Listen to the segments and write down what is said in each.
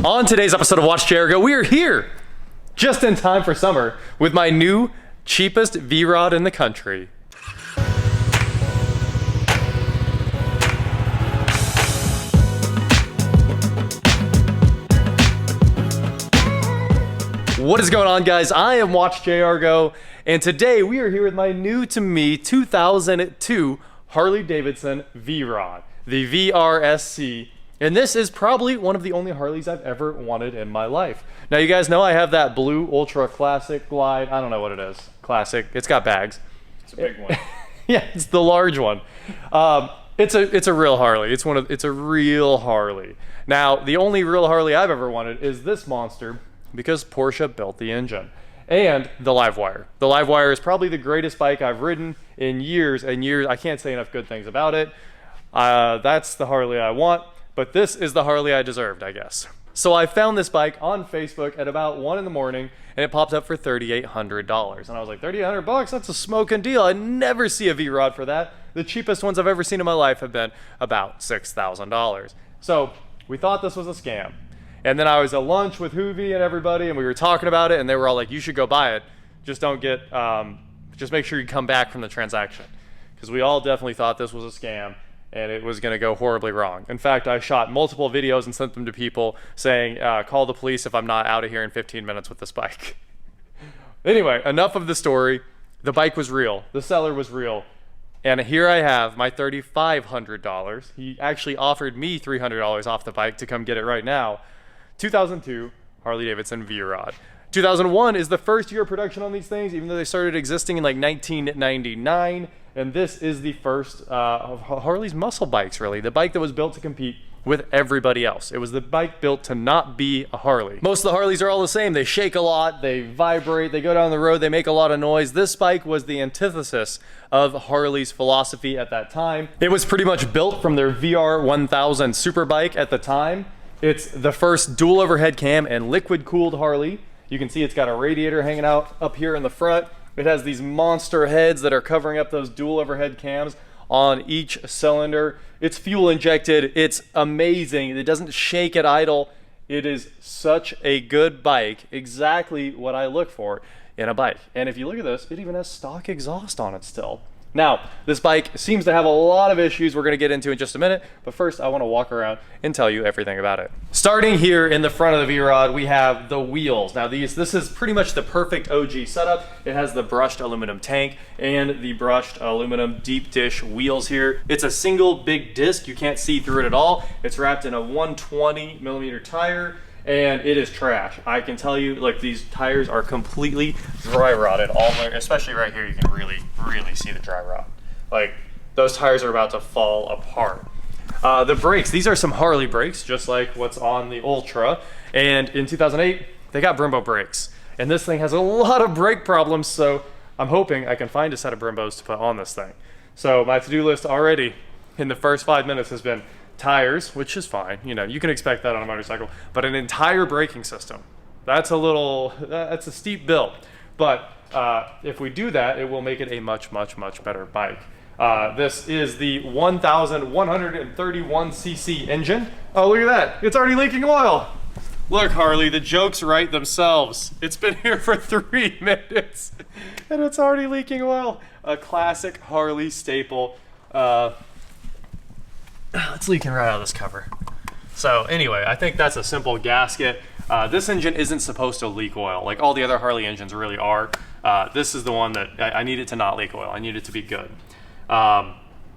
On today's episode of Watch Jericho, we are here just in time for summer with my new cheapest V-Rod in the country. What is going on, guys? I am Watch Jericho, and today we are here with my new to me 2002 Harley-Davidson V-Rod, the VRSC. And this is probably one of the only Harleys I've ever wanted in my life. Now, you guys know I have that blue Ultra Classic Glide. I don't know what it is. Classic. It's got bags. It's a big one. Yeah, it's the large one. It's a real Harley. It's a real Harley. Now, the only real Harley I've ever wanted is this monster because Porsche built the engine and the Livewire. The Livewire is probably the greatest bike I've ridden in years and years. I can't say enough good things about it. That's the Harley I want. But this is the Harley I deserved, I guess. So I found this bike on Facebook at about 1 in the morning, and it popped up for $3,800. And I was like, $3,800? That's a smoking deal. I never see a V-Rod for that. The cheapest ones I've ever seen in my life have been about $6,000. So we thought this was a scam. And then I was at lunch with Hoovy and everybody, and we were talking about it, and they were all like, you should go buy it. Just don't get, just make sure you come back from the transaction. Because we all definitely thought this was a scam, and it was going to go horribly wrong. In fact, I shot multiple videos and sent them to people saying, call the police if I'm not out of here in 15 minutes with this bike. Anyway, enough of the story. The bike was real. The seller was real. And here I have my $3,500. He actually offered me $300 off the bike to come get it right now. 2002 Harley-Davidson V-Rod. 2001 is the first year of production on these things, even though they started existing in like 1999. And this is the first of Harley's muscle bikes, really. The bike that was built to compete with everybody else. It was the bike built to not be a Harley. Most of the Harleys are all the same. They shake a lot, they vibrate, they go down the road, they make a lot of noise. This bike was the antithesis of Harley's philosophy at that time. It was pretty much built from their VR 1000 Superbike at the time. It's the first dual overhead cam and liquid cooled Harley. You can see it's got a radiator hanging out up here in the front. It has these monster heads that are covering up those dual overhead cams on each cylinder. It's fuel injected. It's amazing. It doesn't shake at idle. It is such a good bike. Exactly what I look for in a bike. And if you look at this, it even has stock exhaust on it still. Now, this bike seems to have a lot of issues we're going to get into in just a minute, but first I want to walk around and tell you everything about it. Starting here in the front of the V-Rod, we have the wheels. Now this is pretty much the perfect OG setup. It has the brushed aluminum tank and the brushed aluminum deep dish wheels here. It's a single big disc. You can't see through it at all. It's wrapped in a 120 millimeter tire. And it is trash. I can tell you, like, these tires are completely dry rotted all the way, especially right here. You can really see the dry rot. Like, those tires are about to fall apart. The brakes, these are some Harley brakes, just like what's on the Ultra. And in 2008, they got Brembo brakes. And this thing has a lot of brake problems, so I'm hoping I can find a set of Brembos to put on this thing. So my to-do list already in the first 5 minutes has been tires, which is fine, you know, you can expect that on a motorcycle, but an entire braking system, that's a steep bill. But if we do that, it will make it a much better bike. This is the 1131cc engine. Oh, look at that, it's already leaking oil. Look, Harley, the jokes write themselves. It's been here for 3 minutes and it's already leaking oil. A classic Harley staple. It's leaking right out of this cover. So anyway, I think that's a simple gasket. This engine isn't supposed to leak oil like all the other Harley engines really are. This is the one that I need it to not leak oil. I need it to be good.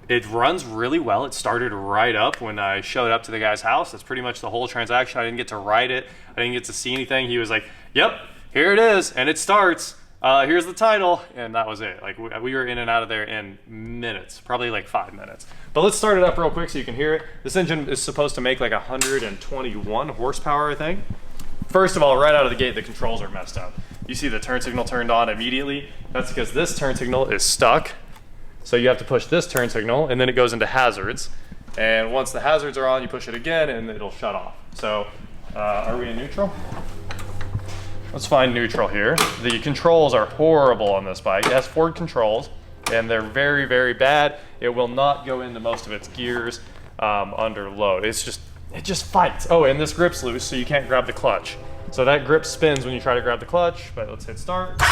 It runs really well. It started right up when I showed up to the guy's house. That's pretty much the whole transaction. I didn't get to ride it. I didn't get to see anything. He was like, yep, here it is, and it starts. Here's the title, and that was it. Like, we were in and out of there in minutes, probably like 5 minutes. But let's start it up real quick so you can hear it. This engine is supposed to make like 121 horsepower, I think. First of all, right out of the gate, the controls are messed up. You see the turn signal turned on immediately. That's because this turn signal is stuck. So you have to push this turn signal, and then it goes into hazards. And once the hazards are on, you push it again, and it'll shut off. So, are we in neutral? Let's find neutral here. The controls are horrible on this bike. It has Ford controls, and they're very bad. It will not go into most of its gears under load. It's just it just fights. Oh, and this grip's loose, so you can't grab the clutch. So that grip spins when you try to grab the clutch, but let's hit start.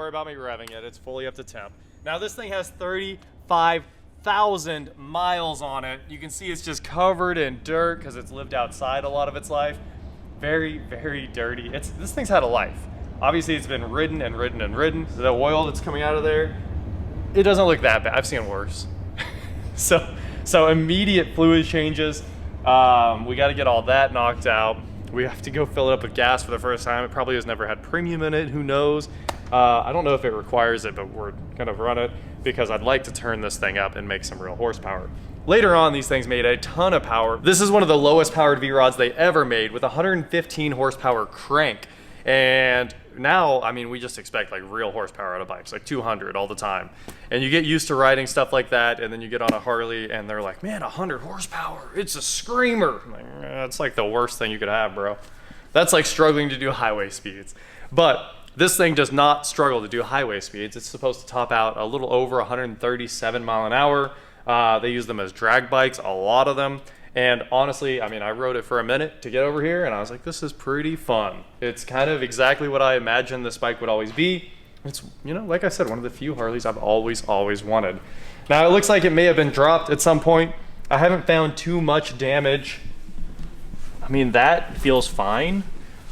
About me revving it, it's fully up to temp. Now this thing has 35,000 miles on it. You can see it's just covered in dirt because it's lived outside a lot of its life. Very, very dirty. This thing's had a life. Obviously it's been ridden and ridden and ridden. The oil that's coming out of there, it doesn't look that bad. I've seen worse. so immediate fluid changes. We got to get all that knocked out. We have to go fill it up with gas for the first time. It probably has never had premium in it, who knows. I don't know if it requires it, but we're gonna run it because I'd like to turn this thing up and make some real horsepower. Later on, these things made a ton of power. This is one of the lowest powered V-Rods they ever made with 115 horsepower crank. And now, I mean, we just expect like real horsepower out of bikes, like 200 all the time. And you get used to riding stuff like that, and then you get on a Harley and they're like, man, 100 horsepower, it's a screamer. I'm like, that's like the worst thing you could have, bro. That's like struggling to do highway speeds. But this thing does not struggle to do highway speeds. It's supposed to top out a little over 137 mile an hour. They use them as drag bikes, a lot of them. And honestly, I mean, I rode it for a minute to get over here and I was like, this is pretty fun. It's kind of exactly what I imagined this bike would always be. It's, you know, like I said, one of the few Harleys I've always wanted. Now it looks like it may have been dropped at some point. I haven't found too much damage. I mean, that feels fine,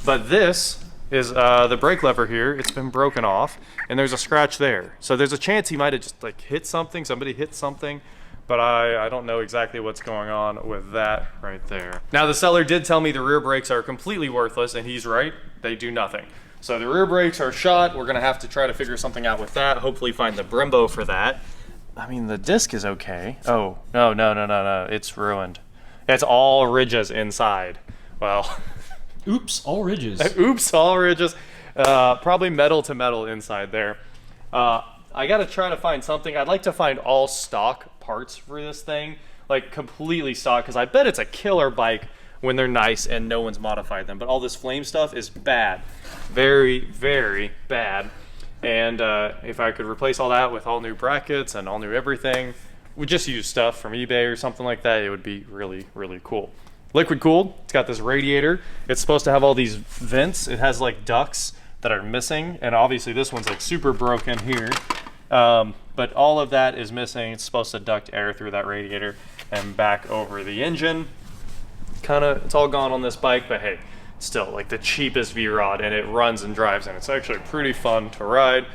but this is the brake lever here. It's been broken off and there's a scratch there. So there's a chance he might have just like hit something, somebody hit something, but I don't know exactly what's going on with that right there. Now the seller did tell me the rear brakes are completely worthless, and he's right, they do nothing. So the rear brakes are shot. We're gonna have to try to figure something out with that, hopefully find the Brembo for that. I mean, the disc is okay. Oh, no, it's ruined. It's all ridges inside. Well, oops, all ridges. Oops, all ridges. Probably metal to metal inside there. I gotta try to find something. I'd like to find all stock parts for this thing, like completely stock, because I bet it's a killer bike when they're nice and no one's modified them. But all this flame stuff is bad. Very, very bad. And if I could replace all that with all new brackets and all new everything, we just use stuff from eBay or something like that, it would be really, really cool. Liquid cooled, it's got this radiator. It's supposed to have all these vents. It has like ducts that are missing, and obviously this one's like super broken here. But all of that is missing. It's supposed to duct air through that radiator and back over the engine. It's all gone on this bike, but hey, still like the cheapest V-Rod, and it runs and drives, and it's actually pretty fun to ride.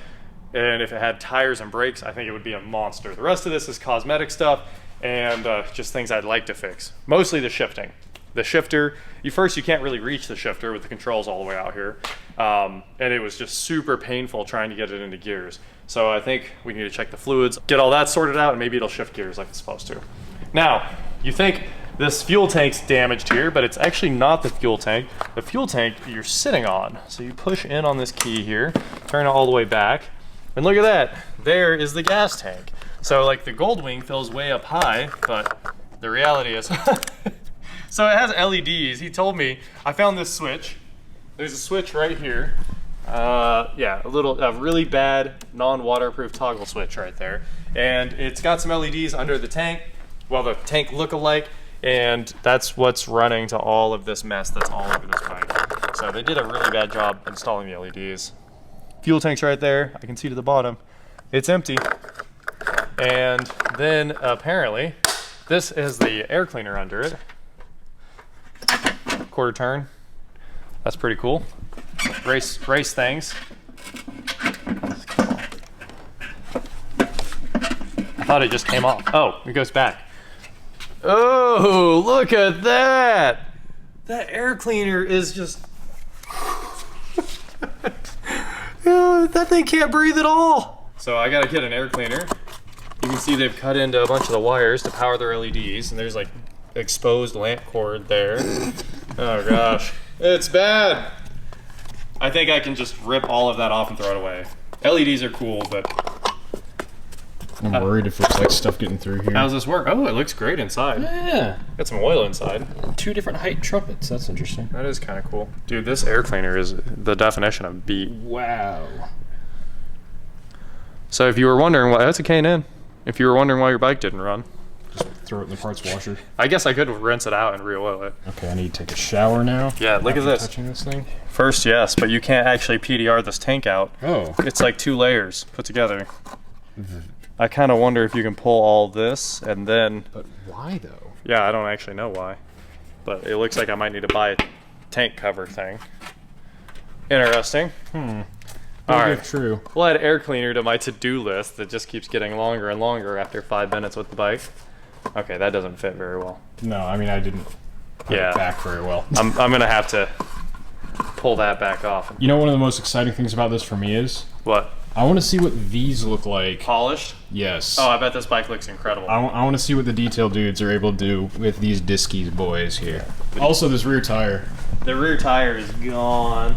And if it had tires and brakes, I think it would be a monster. The rest of this is cosmetic stuff and just things I'd like to fix. Mostly the shifting. The shifter, you can't really reach the shifter with the controls all the way out here. And it was just super painful trying to get it into gears. So I think we need to check the fluids, get all that sorted out, and maybe it'll shift gears like it's supposed to. Now, you think this fuel tank's damaged here, but it's actually not the fuel tank. The fuel tank you're sitting on. So you push in on this key here, turn it all the way back, and look at that. There is the gas tank. So like the Goldwing fills way up high, but the reality is, so it has LEDs. He told me, I found this switch. There's a switch right here. Yeah, a really bad non-waterproof toggle switch right there. And it's got some LEDs under the tank, well, the tank look-alike, and that's what's running to all of this mess that's all over this bike. So they did a really bad job installing the LEDs. Fuel tank's right there. I can see to the bottom. It's empty. And then apparently, this is the air cleaner under it. Quarter turn. That's pretty cool. Race things. I thought it just came off. Oh, it goes back. Oh, look at that! That air cleaner is just... that thing can't breathe at all! So I gotta get an air cleaner. You can see they've cut into a bunch of the wires to power their LEDs, and there's like exposed lamp cord there. Oh gosh, it's bad. I think I can just rip all of that off and throw it away. LEDs are cool, but I'm worried if there's like stuff getting through here. how does this work? Oh, it looks great inside. Yeah. Got some oil inside. 2 different height trumpets. That's interesting. That is kind of cool. Dude, this air cleaner is the definition of beat. Wow. So if you were wondering why, that's a K&N. If you were wondering why your bike didn't run, Just throw it in the parts washer. I guess I could rinse it out and re-oil it. Okay, I need to take a shower now. Yeah, look at this. Touching this thing. First, yes, but you can't actually PDR this tank out. Oh. It's like 2 layers put together. I kind of wonder if you can pull all this and then... But why though? Yeah, I don't actually know why. But it looks like I might need to buy a tank cover thing. Interesting. All right. True. We'll add air cleaner to my to-do list that just keeps getting longer and longer after 5 minutes with the bike. Okay, that doesn't fit very well. No, I mean I didn't put it back very well. I'm gonna have to pull that back off. You know, one of the most exciting things about this for me is What? I want to see what these look like. Polished? Yes. Oh, I bet this bike looks incredible. I want to see what the detail dudes are able to do with these Diskies boys here. Also, this rear tire. The rear tire is gone.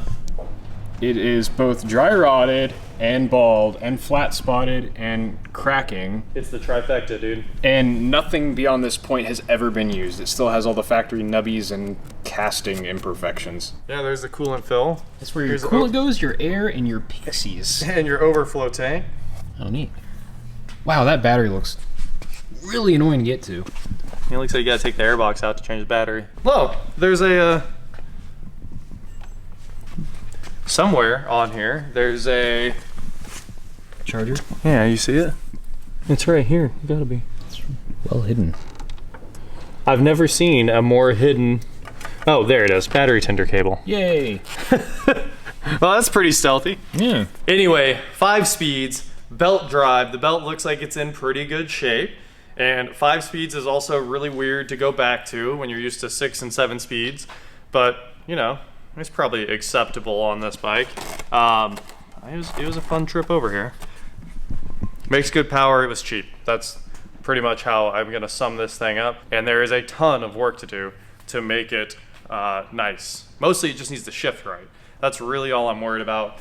It is both dry rotted and bald and flat spotted and cracking. It's the trifecta, dude. And nothing beyond this point has ever been used. It still has all the factory nubbies and casting imperfections. Yeah, there's the coolant fill. That's where your Here's the coolant goes, your air, and your pixies. And your overflow tank. Oh, neat. Wow, that battery looks really annoying to get to. It looks like you gotta take the airbox out to change the battery. Whoa, there's a, somewhere on here, there's a... Charger? Yeah, you see it? It's right here, you gotta be. It's well hidden. I've never seen a more hidden... Oh, there it is, battery tender cable. Yay! Well, that's pretty stealthy. Yeah. Anyway, 5 speeds, belt drive. The belt looks like it's in pretty good shape. And 5 speeds is also really weird to go back to when you're used to 6 and 7 speeds. But, you know, it's probably acceptable on this bike. It was a fun trip over here. Makes good power, it was cheap. That's pretty much how I'm gonna sum this thing up. And there is a ton of work to do to make it nice. Mostly it just needs to shift right. That's really all I'm worried about.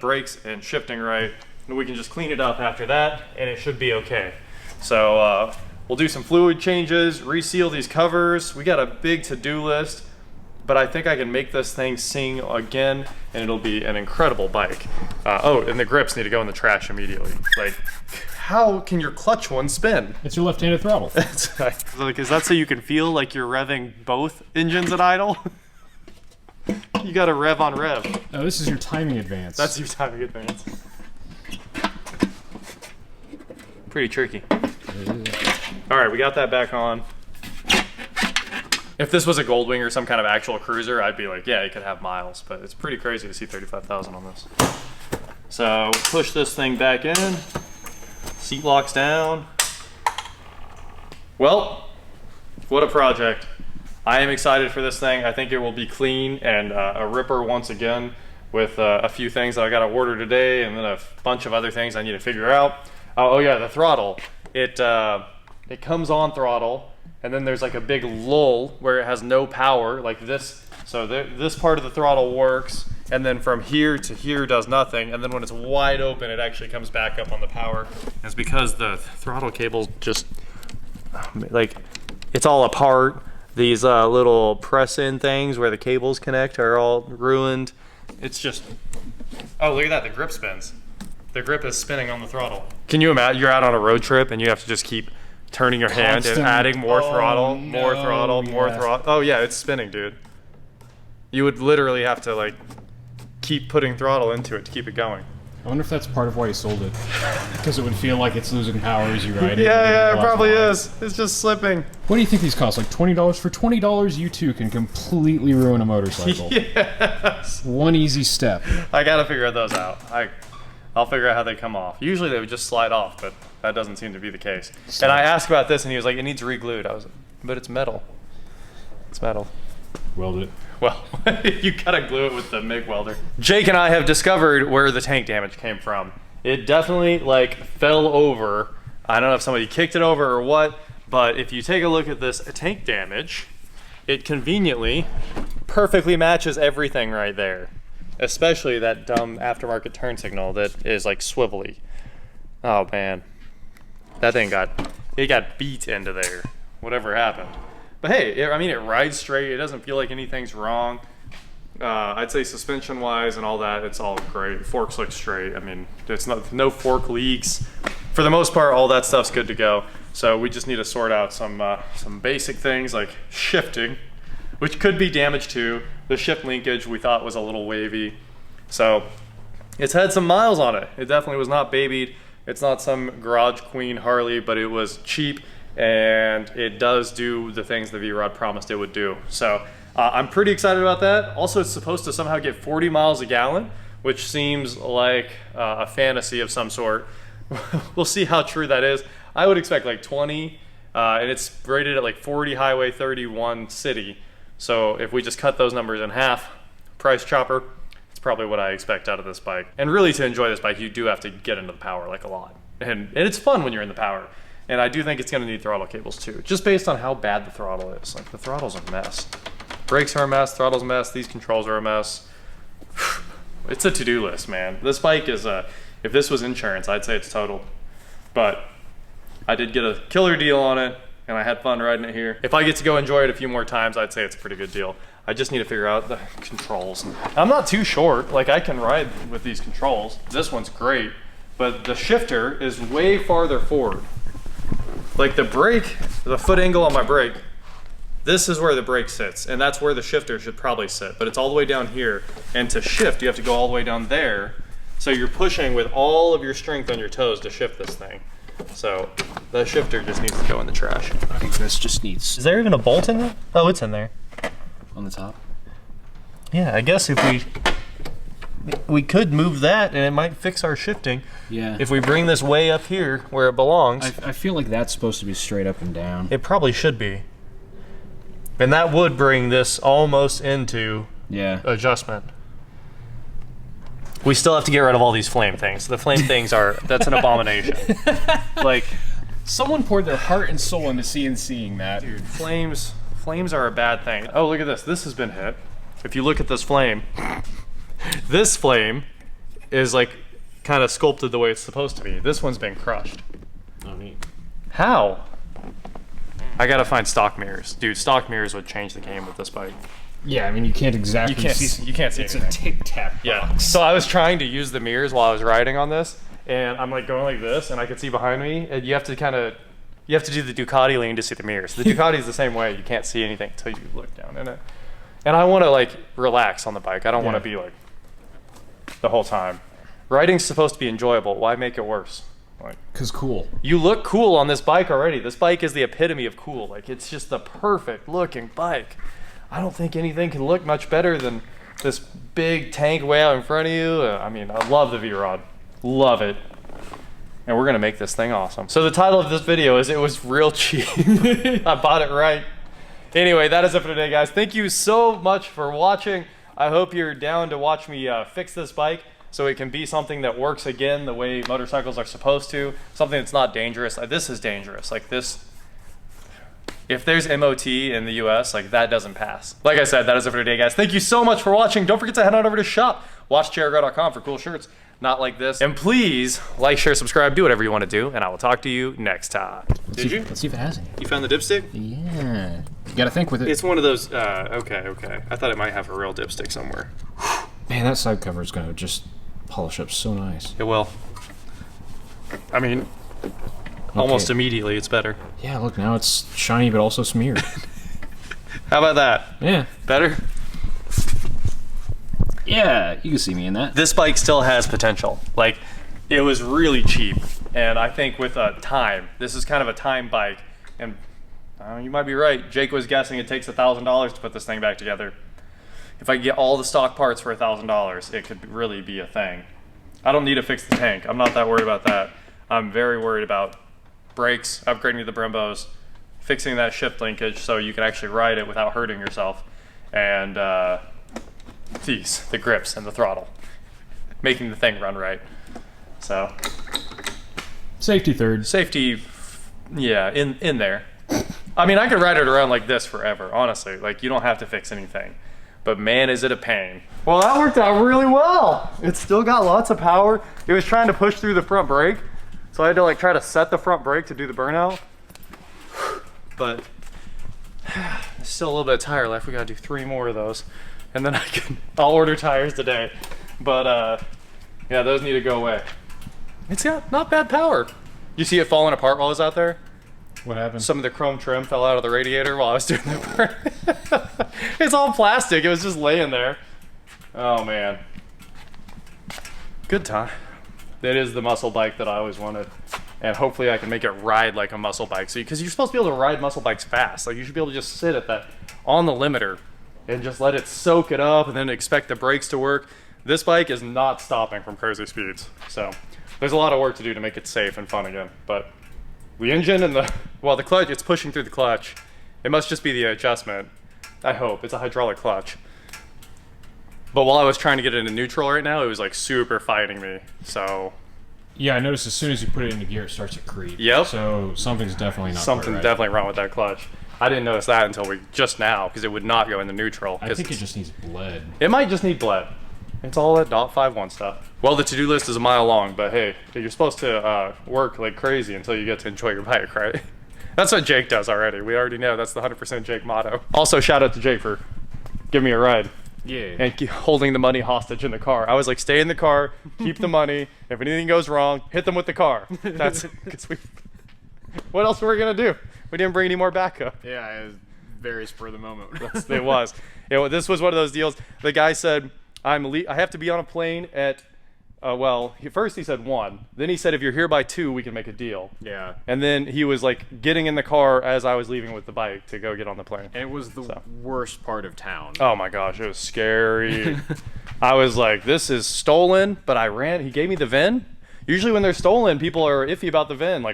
Brakes and shifting right. And we can just clean it up after that and it should be okay. So we'll do some fluid changes, reseal these covers. We got a big to-do list, but I think I can make this thing sing again and it'll be an incredible bike. Oh, and the grips need to go in the trash immediately. Like, how can your clutch one spin? It's your left-handed throttle. Like, is that so you can feel like you're revving both engines at idle? You gotta rev on rev. Oh, this is your timing advance. That's your timing advance. Pretty tricky. All right, we got that back on. If this was a Goldwing or some kind of actual cruiser, I'd be like, yeah, you could have miles, but it's pretty crazy to see 35,000 on this. So push this thing back in, seat locks down. Well, what a project. I am excited for this thing. I think it will be clean and a ripper once again with a few things that I got to order today and then a bunch of other things I need to figure out. Oh yeah, the throttle. It comes on throttle and then there's like a big lull where it has no power like this. So this part of the throttle works and then from here to here does nothing. And then when it's wide open, it actually comes back up on the power. And it's because the throttle cable just like, it's all apart. These little press-in things where the cables connect are all ruined. It's just, oh, look at that, the grip spins. The grip is spinning on the throttle. Can you imagine, you're out on a road trip and you have to just keep turning your hand and adding more throttle, more throttle, more throttle. Oh yeah, it's spinning, dude. You would literally have to like keep putting throttle into it to keep it going. I wonder if that's part of why he sold it. Because it would feel like it's losing power as you ride it. Yeah, it probably is. It's just slipping. What do you think these cost? Like $20? For $20, you too can completely ruin a motorcycle. Yes. One easy step. I gotta figure those out. I'll figure out how they come off. Usually they would just slide off, but that doesn't seem to be the case. And I asked about this and he was like, it needs re-glued. I was like, but it's metal. It's metal. Weld it. Well, you gotta glue it with the MIG welder. Jake and I have discovered where the tank damage came from. It definitely like fell over. I don't know if somebody kicked it over or what, but if you take a look at this tank damage, it conveniently perfectly matches everything right there. especially that dumb aftermarket turn signal that is like swivelly. Oh man, that thing got beat into there. Whatever happened. But hey, I mean, it rides straight. It doesn't feel like anything's wrong. I'd say suspension-wise and all that, it's all great. Forks look straight. I mean, there's no fork leaks. For the most part, all that stuff's good to go. So we just need to sort out some basic things like shifting, which could be damaged too. The shift linkage we thought was a little wavy. So it's had some miles on it. It definitely was not babied. It's not some garage queen Harley, but it was cheap, and it does do the things the Vrod promised it would do. So I'm pretty excited about that. Also, it's supposed to somehow get 40 miles a gallon, which seems like a fantasy of some sort. We'll see how true that is. I would expect like 20, and it's rated at like 40 highway, 31 city. So if we just cut those numbers in half, price chopper, it's probably what I expect out of this bike. And really, to enjoy this bike, you do have to get into the power like a lot. And it's fun when you're in the power. And I do think it's gonna need throttle cables too, just based on how bad the throttle is. Like, the throttle's a mess. Brakes are a mess, throttle's a mess, these controls are a mess. It's a to-do list, man. This bike is if this was insurance, I'd say it's total. But I did get a killer deal on it, and I had fun riding it here. If I get to go enjoy it a few more times, I'd say it's a pretty good deal. I just need to figure out the controls. I'm not too short, like I can ride with these controls. This one's great, but the shifter is way farther forward. Like the brake, the foot angle on my brake, this is where the brake sits, and that's where the shifter should probably sit, but it's all the way down here. And to shift, you have to go all the way down there. So you're pushing with all of your strength on your toes to shift this thing. So the shifter just needs to go in the trash. I think this just needs... Is there even a bolt in there? Oh, it's in there. On the top? Yeah, I guess if we could move that and it might fix our shifting. Yeah. If we bring this way up here where it belongs. I feel like that's supposed to be straight up and down. It probably should be. And that would bring this almost into adjustment. We still have to get rid of all these flame things. The flame things that's an abomination. Like, someone poured their heart and soul into CNCing that. Dude, flames are a bad thing. Oh, look at this. This has been hit. If you look at this flame, this flame is like kind of sculpted the way it's supposed to be. This one's been crushed. Oh, neat. How? I gotta find stock mirrors. Dude, stock mirrors would change the game with this bike. Yeah, I mean, you can't exactly see. You can't see it's anything. It's a tic-tac box. Yeah. So I was trying to use the mirrors while I was riding on this, and I'm like going like this, and I could see behind me, and you have to do the Ducati lean to see the mirrors. The Ducati is the same way. You can't see anything until you look down in it. And I want to like relax on the bike. I don't want to be like the whole time. Riding's supposed to be enjoyable. Why make it worse? Like, 'cause cool. You look cool on this bike already. This bike is the epitome of cool. Like, it's just the perfect looking bike. I don't think anything can look much better than this big tank way out in front of you. I mean, I love the Vrod. Love it. And we're gonna make this thing awesome. So the title of this video is It Was Real Cheap. I bought it right. Anyway, that is it for today, guys. Thank you so much for watching. I hope you're down to watch me fix this bike so it can be something that works again the way motorcycles are supposed to. Something that's not dangerous. This is dangerous. Like this, if there's MOT in the US, like that doesn't pass. Like I said, that is it for today, guys. Thank you so much for watching. Don't forget to head on over to shop. WatchChairGrow.com for cool shirts, not like this. And please like, share, subscribe, do whatever you want to do, and I will talk to you next time. Let's see if it has any. You found the dipstick? Yeah. You gotta think with it. It's one of those, okay. I thought it might have a real dipstick somewhere. Man, that side cover is gonna just polish up so nice. It will. I mean, almost immediately it's better. Yeah, look, now it's shiny but also smeared. How about that? Yeah. Better? Yeah, you can see me in that. This bike still has potential. Like, it was really cheap, and I think with time, this is kind of a time bike, and you might be right. Jake was guessing it takes $1,000 to put this thing back together. If I get all the stock parts for $1,000, it could really be a thing. I don't need to fix the tank. I'm not that worried about that. I'm very worried about brakes, upgrading to the Brembos, fixing that shift linkage so you can actually ride it without hurting yourself, and the grips and the throttle, making the thing run right. So safety third. Safety, yeah, in there. I mean, I could ride it around like this forever, honestly. Like, you don't have to fix anything. but man, is it a pain. Well, that worked out really well. It's still got lots of power. It was trying to push through the front brake, so I had to like try to set the front brake to do the burnout. But still a little bit of tire left. We gotta do 3 more of those, and then I'll order tires today. But yeah, those need to go away. It's got not bad power. You see it falling apart while I was out there? What happened? Some of the chrome trim fell out of the radiator while I was doing the burn. It's all plastic. It was just laying there. Oh man. Good time. It is the muscle bike that I always wanted. And hopefully I can make it ride like a muscle bike. So, because you're supposed to be able to ride muscle bikes fast. Like you should be able to just sit at that on the limiter and just let it soak it up and then expect the brakes to work. This bike is not stopping from crazy speeds. So there's a lot of work to do to make it safe and fun again. But the engine and the clutch, it's pushing through the clutch. It must just be the adjustment. I hope. It's a hydraulic clutch. But while I was trying to get it into neutral right now, it was like super fighting me. So yeah, I noticed as soon as you put it into gear, it starts to creep. Yep. So something's definitely not something right. definitely wrong with that clutch. I didn't notice that until just now because it would not go into neutral. I think it just needs bled. It might just need bled. It's all that .51 stuff. Well, the to-do list is a mile long, but hey, you're supposed to work like crazy until you get to enjoy your bike, right? That's what Jake does already. We already know that's the 100% Jake motto. Also, shout out to Jake for giving me a ride. Yeah. And keep holding the money hostage in the car. I was like, stay in the car, keep the money. If anything goes wrong, hit them with the car. That's because what else were we gonna do? We didn't bring any more backup. Yeah, it was very spur of the moment. It was. This was one of those deals. The guy said, I have to be on a plane at, first he said 1. Then he said, if you're here by 2, we can make a deal. Yeah. And then he was like getting in the car as I was leaving with the bike to go get on the plane. And it was the worst part of town. Oh my gosh, it was scary. I was like, this is stolen, but I ran. He gave me the VIN. Usually when they're stolen, people are iffy about the VIN.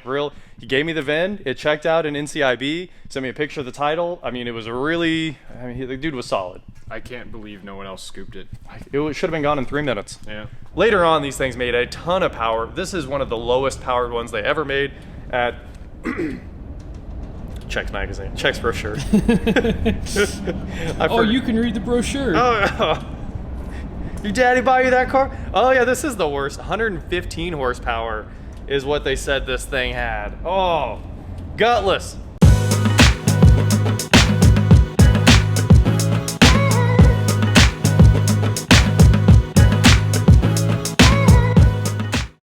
He gave me the VIN. It checked out in NCIB. Sent me a picture of the title. I mean, it was the dude was solid. I can't believe no one else scooped it. It should have been gone in 3 minutes. Yeah. Later on, these things made a ton of power. This is one of the lowest powered ones they ever made at Chex magazine, Chex brochure. You can read the brochure. Oh, your daddy buy you that car? Oh yeah, this is the worst. 115 horsepower is what they said this thing had. Oh, gutless.